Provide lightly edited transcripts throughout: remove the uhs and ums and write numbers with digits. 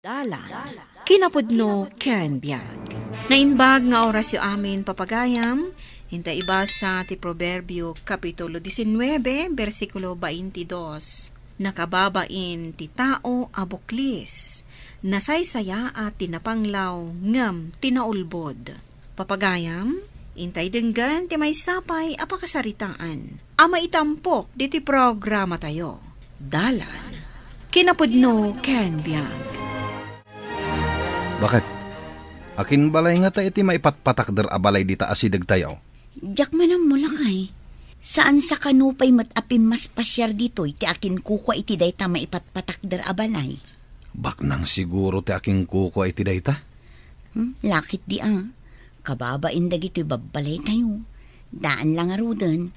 Dalan, kinapudno ken biag. Nainbag nga oras yu amin papagayam, hinta ibasa ti Proverbio Kapitulo 19, versikulo 22. Nakababain ti tao abuklis, nasaysaya at tinapanglaw ngam tinaulbod. Papagayam, intay denggan ti may sapay apakasaritaan. Ama itampok di ti programa tayo. Dalan, kinapudno ken biag. Bakit? Akin balay nga tayo iti maipatpatakder abalay di ta asidag tayo. Diyak manam mula kay. Saan sa kanupay matapim mas pasyar dito iti akin kukwa iti dayta maipatpatakder abalay? Bak nang siguro ti aking kuko iti dayta? Lakit di kababain dagito babalay tayo. Daan lang arudan.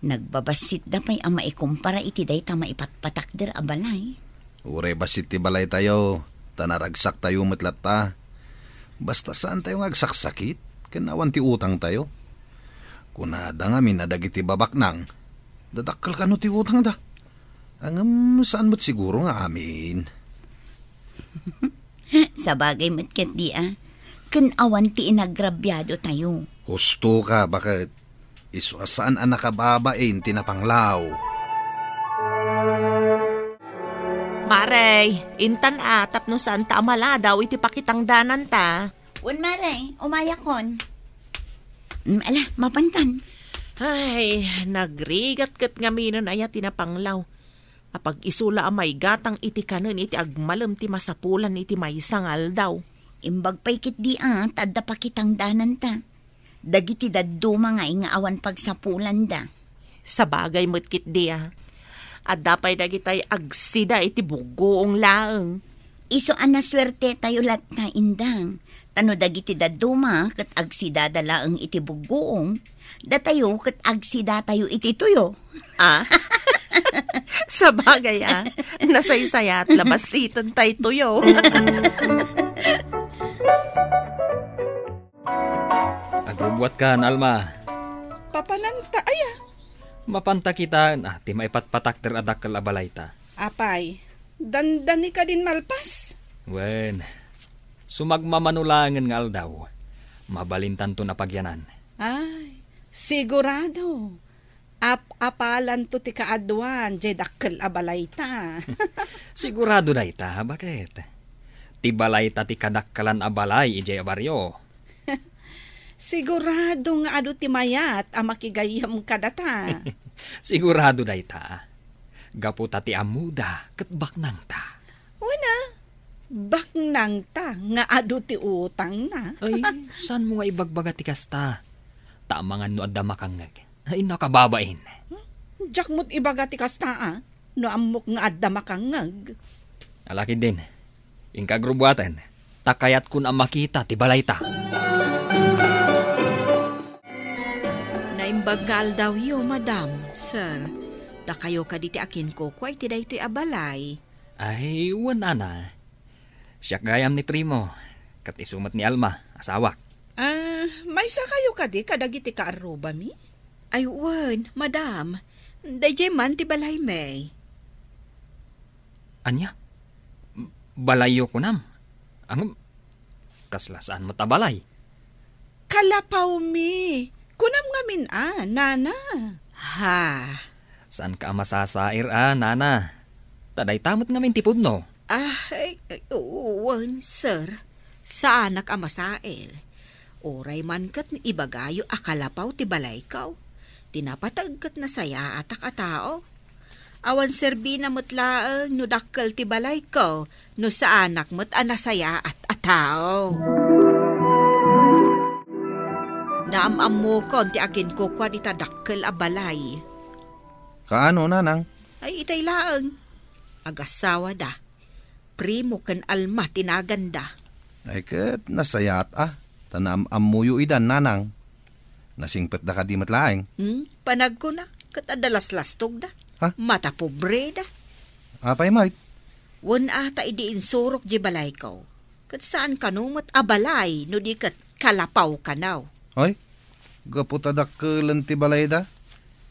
Nagbabasit da pa'y ama ikumpara iti dayta maipatpatakder abalay. Ure basit ti balay tayo. Tanaragsak tayo matlat ta. Basta saan tayo ngagsaksakit, kanawan ti utang tayo. Kunada nga minadagiti babak nang, dadakkel ka no ti utang da. Angam saan mo't siguro nga amin. Sa bagay matkat di kanawan ti inagrabyado tayo. Husto ka, bakit? Saan ang nakababain tinapanglaw? Maray, intan tapno saan ta amala daw iti pakitang danan ta. Wan maray, umayakon. Ala, mapantan. Ay, nagrigat kat nga minon aya tinapanglaw. Apag isula amay gatang iti kanon iti agmalem ti masapulan iti maysangal daw. Imbag pa'y kit di tadda pakitang danan ta. Dagiti dadduma nga inaawan pagsapulan da. Sa bagay mo't kit di At dapay dagitay agsida iti bugoong laeng. Iso anaswerte tayo lat na indang. Tano dagiti daduma kat agsida dalaeng iti bugoong. Datayo kat agsida tayo iti tuyo. Sa bagay nasaysaya at labasitan tayo tuyo. Agrubuat ka, Alma. Papananta Mapanta kita, ti maipatpatakter adak kalabalay ta. Apay, dandani ka din malpas. Wen, sumagmamanulangan nga aldaw. Mabalintan to na pagyanan. Ay, sigurado. Apalan to ti kaadwan, jedakkel abalay ta. Sigurado na ita, bakit? Ti balay ta ti kadakkalan abalay, ijay abaryo. Sigurado nga adu ti mayat makigayam kadata. Sigurado na ita. Gapu ta ti amuda kat baknang ta. Wana, baknang ta nga adu ti utang na. Ay, saan mo nga ibagbaga ti kasta? Tamangan no adda makangag. Ay, nakababain. Diyak mo't ibaga ti kasta no amok nga adda makangag. Alaki din. Ingkagrubuatan. Takayat kun ang makita ti balay ta. Naimbagal daw yo, madam, sir. Da kayo ka diti akin ko, kway ti daytoy abalay. Ay, wala na. Siyak gayam ni Primo. Kat isumat ni Alma, asawak. May sa kayo ka di, kadagiti ka aruba mi? Ay, wan, madam. Dayjay man ti balay may. Anya? Balayo ko nam. Ang kaslasaan mo tabalay. Kalapaw mi. Kunam nga min nana. Ha? Saan ka masasair nana? Taday tamot nga min tipod no? Ay, uwan, sir. Sa anak amasair. Oray man kat ibagayo akalapaw ti balay kaw. Tinapatagkat na saya atak atao. Awan serbi na mutlaang no dakkel ti balay kaw no sa anak mo't anasaya at atao. Naamam mo kon ti akin ko kwa di tadakkel a balay. Kaano, nanang? Ay itay laeng. Agasawa da. Primo ken Alma tinaganda. Ay kat nasayat Tanam amuyo idan, nanang. Nasingpet da ka di matlaeng. Panag ko na. Kat adalas-lastog da. Ha? Mata pobre da. Apay, mait? Wan ata idiin surok di balay ko. Kat saan ka numot abalay no di kat kalapaw ka now. Hoy, gaputadak kelan ti balay da?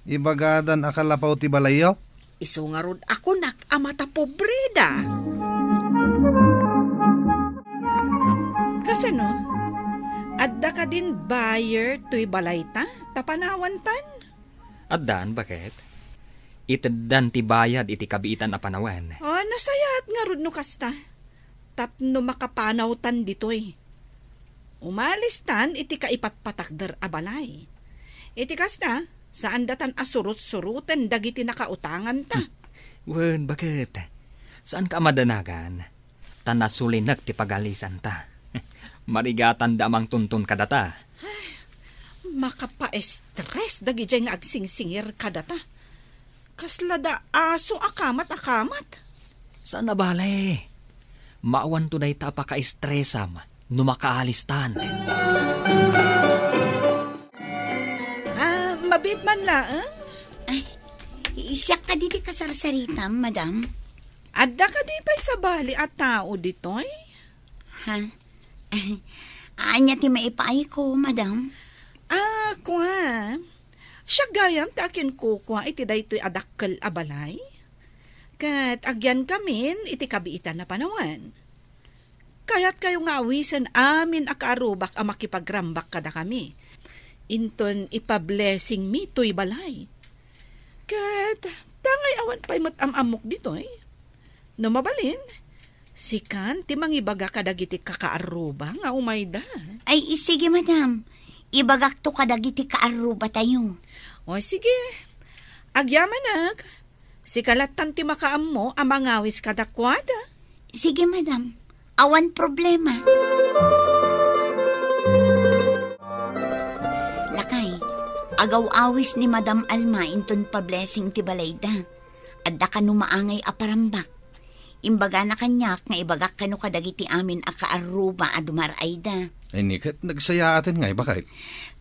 Ibagadan akalapaw ti balayo? Iso nga rod ako nak amata pobre da. Adda ka din buyer to'y balay ta, tapanawantan. Addan, bakit? Itaddan ti bayad iti kabiitan a panawan. Nasayat nga rod no kasta. Tapno makapanawtan ditoy. Umalis tan iti kaipatpatakder a balay. Iti kasta, saan datan asurut-suruten dagiti nakautangan ta. Wen, bakit? Saan ka madanagan? Tanasulinak ti pagalisan ta. Marigatan damang tuntun kadata. Makapa-stress dagi dyan nga agsingsingir kadata. Kaslada aso akamat. Saan na bale? Maawan to day ta paka-stressam no makaalistan. Mabit man laang? Ay, iisak ka diti kasarsaritam, madam. Adda ka di pa'y sa bali at tao ditoy? Ha? Anya ti maipay ko, madam. Kwa. Siya gayam ta akin kukwa iti daytoy adakkel abalay. Kat agyan kamin iti kabiitan na panawan. Kaya't kayo nga awisan amin akaarubak a makipagrambak kada kami. Inton ipa-blessing mi to'y balay. Kat tangay awan pa'y matamamok ditoy. No mabalin, sikan ti mangibaga kadagiti kakaaruba nga umayda. Ay, sige, madam. Ibagak to kadagiti kaaruba tayo. O sige, agyamanak. Si kalatan ti makaam mo amangawis kadakwada. Sige, madam. Awan problema. Lakay, agaw-awis ni Madam Alma inton pa-blessing ti balayda. Adda ka numaangay aparambak. Imbaga na kanyak nga ibagak kano kadagiti amin a kaaruba a dumarayda. Ay nikat, nagsaya atin nga, bakit?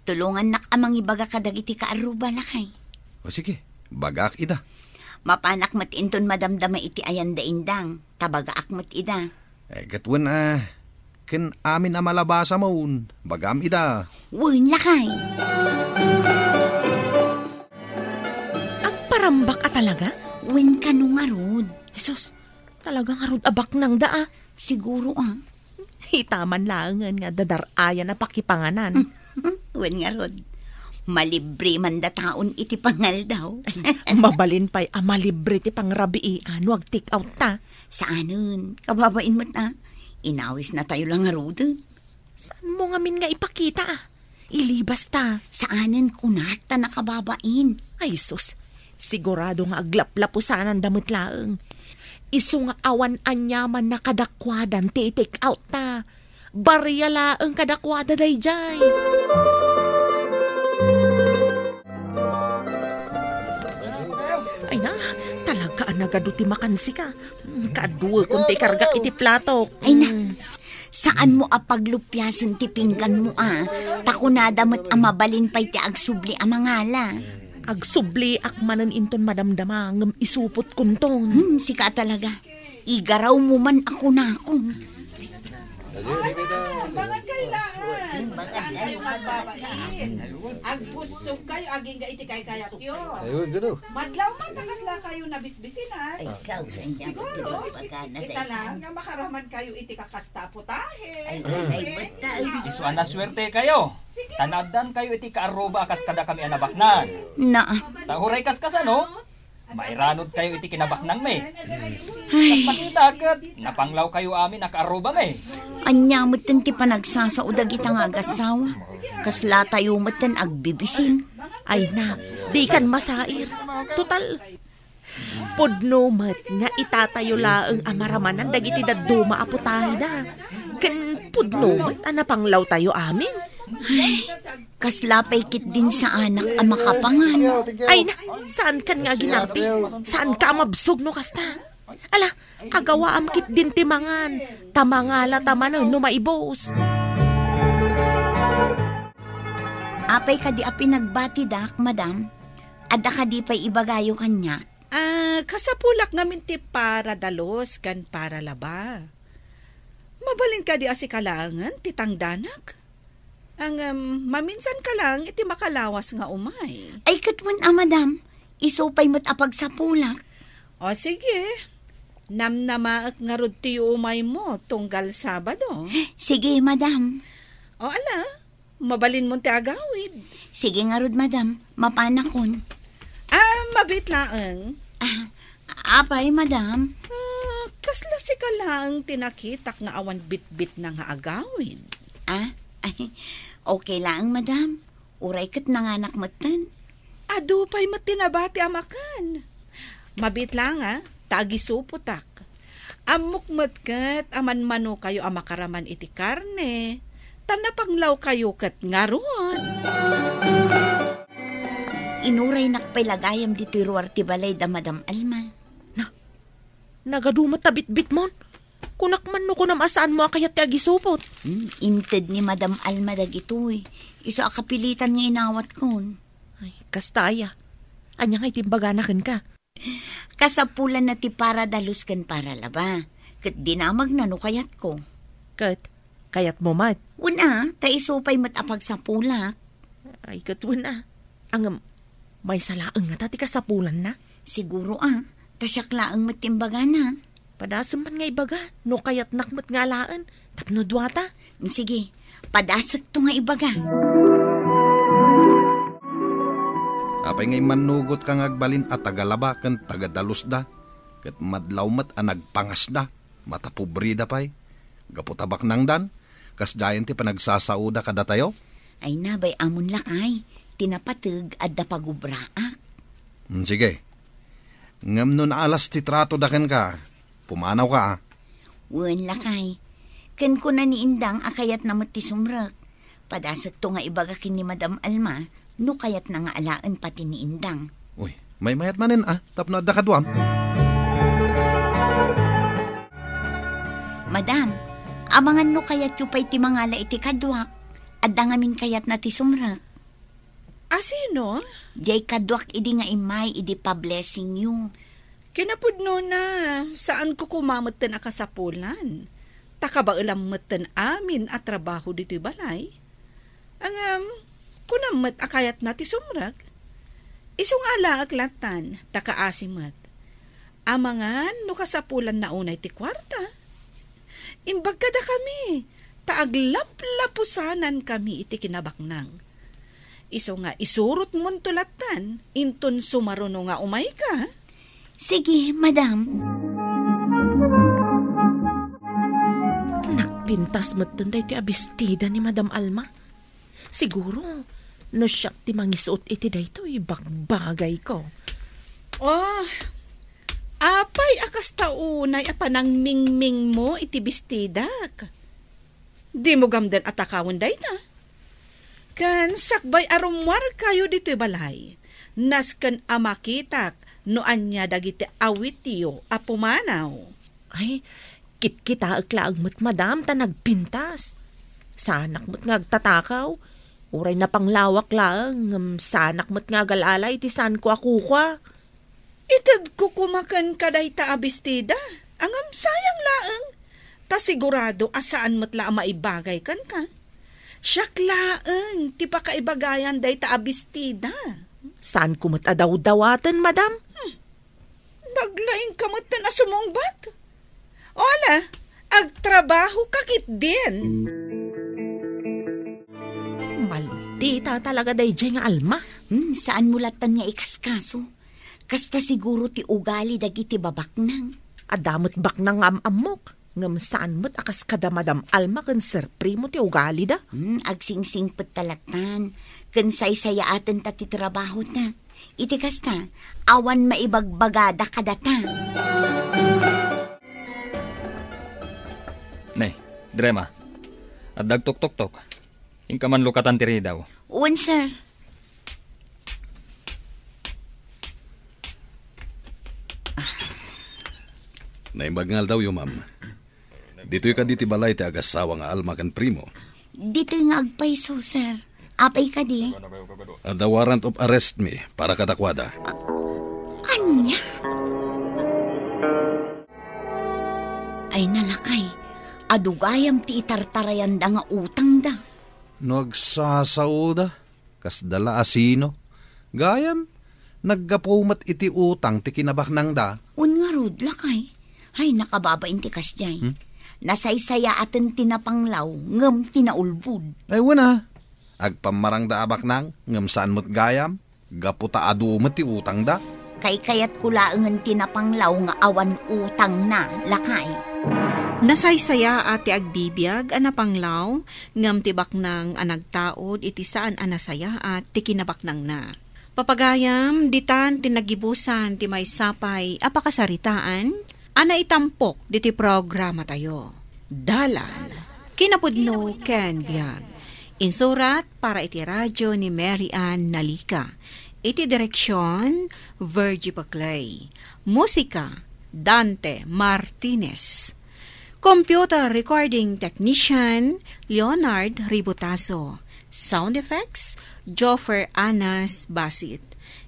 Tulungan nak amang ibaga kadagiti kaaruba, lakay. O sige, bagak ida. Mapanak mat inton madamdama iti ayan da indang. Tabagaak mat ida. Gatwan ken amin na malabasa maun, bagam ida. Wun, lakay. Agparambak ka talaga? Wun ka nung arod. Jesus, talagang arod abak nang daa. Siguro Hitaman laangan nga dadarayan na pakipanganan. Wun nga rod. Malibre man da taon iti pangal daw. Mabalin pa'y amalibre ti pangrabiian, wag take out ta. Saanon? Kababain mo't inawis na tayo lang arod. Saan mo nga min nga ipakita Ilibas ta. Saanan kunak ta nakababain? Ay sus, sigurado nga aglaplapusanan damit laeng. Isu nga awan anyaman na kadakwadan ti take out ta. Barya laeng kadakwada dayjay. Ay na, talaga nagaduti makansi ka. Kaduwa kung ti kargak iti plato. Ay na, saan mo apaglupyasan ti pinggan mo Takunada mo't amabalin pa'y ti agsubli amangala. Agsubli akmanan inton madamdama ngem isupot kunton. Sika talaga. Igaraw mo man ako na ako. Bangat kayo lahat. Saan kayo magbabain? Agbusog kayo, aging ga iti kay kayat yun. Ayun, gano'n. Madlaw matakasla kayo nabisbisinan. Ay, siguro, ita lang nga makaraman kayo iti kakasta putahe. Isuan na swerte kayo. Tanadan kayo iti kaaruba akas kada kami anabaknan. Na. Tahuray kas no? Mairanod kayo iti kinabaknang me. Kas makita kat, napanglaw kayo amin nakaaruba me. Anya mo't ti panagsasaudag itang agasawa. Kasla tayo mo't agbibisin. Ay na, di kan masair. Total, pudno mat nga itatayo laeng amaramanan dagiti daduma aputahe da. Ken pudno mat anapanglaw tayo amin. Ay, kaslapay kit din sa anak ang makapangan. Ay na, saan kan nga ginarti? Saan ka mabsog no kasta? Ala, agawa am kit din timangan. Tamangala tamanan no maibos. Apay ka di api nagbati dak, madam. Ada ka di pa'y ibagayo kanya. Kasapulak ngamin ti para dalos kan para laba. Mabalin ka di asikalangan ti tangdanak. Ang maminsan ka lang iti makalawas nga umay. Ay katwan madam. Isupay mo't apag sa pulak. O sige. Namnamaak nga rod ti umay mo tunggal Sabado. Sige, madam. O ala, mabalin mo ti agawid. Sige nga rod, madam. Mapanakon. Mabit laang. Apay, madam. Kasla si ka lang tinakitak nga awan bit-bit na nga agawid. Ay, okay lang, madam. Uray kat nanganak matan. Ado pa'y matinabati amakan. Mabit lang tagisuputak. Amukmat kat aman mano kayo amakaraman iti karne. Tanapanglaw kayo kat ngaron. Inuray nakpailagayam di tiruar ti balay da Madam Alma. Nagadumat ta bit-bit mon. Kunakman no kunam asaan mo akayat ti agisupot. Inted ni Madam Alma dagitoy. Isa akapilitan nga inawat kon. Ay, kastaya. Anya nga itimbaganakan ka. Kasapulan na ti para daluskan para laba. Kat dinamag na no kayat ko. Kayat mo mat. Una, taisupay matapag sa pulak. Ay, katuna. Ang may salaang nga tati kasapulan na. Siguro tasyak laang matimbaga na. Padasam man nga ibaga, no kayat nakmat nga laan. Tapno duwata. Sige, padasak to nga ibaga. Apay ngay manugot kang agbalin at tagalaba kan tagadalus da. Kat madlaw mat nagpangas da. Matapubri da pay. Gaputabak nang dan. Kas dayan ti panagsasauda kada tayo. Ay nabay amon lakay. Tinapatag at dapagubraak. Sige. Ngam nun alas ti trato daken ka. Pumanaw ka Wen lakay. Ken ko na ni Indang akayat na mati sumrak. Padasak to nga ibaga kin ni Madam Alma. No kayat na nga alaan pati ni Indang. Uy, may mayat manin tapno adda kadwam. Madam, amangan no kayat yu pa'y ti mangala iti kadwak. Adda ngamin kayat na ti sumrak. Sino? Jay kadwak idi nga imay idi pa blessing yu. Kinapudno na, saan ko kumamatan akasapulan? Takabailam matan amin at trabaho dito balay. Ang kunamat akayat na ti sumrak. Isong ala aglatan, takaasimat. Amangan no kasapulan na unay ti kwarta. Imbagkada kami, taaglap-lapusanan kami iti kinabaknang. Iso nga isurot mon tulatan, inton sumaruno nga umay ka. Sige, madam. Nakpintas matanday ti abistida ni Madam Alma. Siguro, no siyak ti mangisot iti dayto, bagbagay ko. Apay akas taunay apanang mingming mo iti bistidak. Di mo gamdan atakawon dayta. Kan sakbay arumwar kayo dito'y balay. Naskan amakitak no anya dagiti awitiyo apumanaw. Ay, kitkita aglaag mo't madam ta nagpintas. Sanak mo't ngagtatakaw. Uray na panglawak lang. Sanak mo't nga galalay ti san ko akukwa. Itad ko kumakan kaday ta abistida. Angam sayang laang. Ta sigurado asaan mo't la maibagay kan ka. Siyak laang, ti pa kaibagayan day ta abistida. Saan kumot adaw-dawatan, madam? Naglaing kamot na sumungbat. Ola, agtrabaho kakit din. Maldita talaga day dyan nga Alma. Saan mulatan nga ikaskaso? Kasta siguro ti ugali dagiti babaknang. Adamot baknang amok. Ngam saan mo't akas kada Madam Alma kan Sir Primo ti ugali da? Agsingsing talatan. Kan saysaya atin ti trabaho na. Iti kasta, awan maibagbagada kadata. Nay, Drema. At dagtok-tok-tok. Ingka man lukatan tiri daw. Uwan, sir. Naimbagngal daw yung ma'am. Dito'y ka diti balay ti agasawa nga Alma kan Primo. Dito'y nga agpaiso, sir. Apay ka di. At the warrant of arrest me para kadakwada. Anya? Ay nalakay. Adugayam ti itartarayan da nga utang da. Nagsasauda. Kas dala asino. Gayam. Naggapumat iti utang ti kinabaknang da. Nga rod, lakay. Ay nakababa inti kasjay. Nasaysaya atin tinapanglaw, ngam tinaulbud. Ay wana. Agpamarang da abak nang, ngam saan mo't gayam, gaputa adumat ti utang da. Kay kayat kulaangan tinapanglaw nga awan utang na lakay. Nasaysaya ati agbibiyag anapanglaw, ngam tibak nang anagtaod iti saan anasaya at ti kinabak nang na. Papagayam, ditan tinagibusan ti may sapay apakasaritaan, ana itampok diti programa tayo. Dalan, kinapudno ken biag. Insurat para iti radyo ni Mary Ann Nalika. Iti direksyon, Virgie Paclay. Musika, Dante Martinez. Computer Recording Technician, Leonard Ributaso. Sound Effects, Joffer Anas Basit.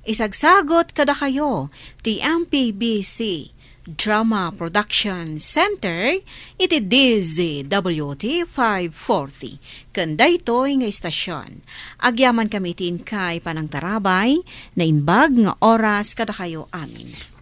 Isagsagot kada kayo, ti MPBC Drama Production Center, iti DZWT 540. Kanda ito'y nga istasyon. Agyaman kami tin kay Panang Tarabay, na inbag nga oras kada kayo amin.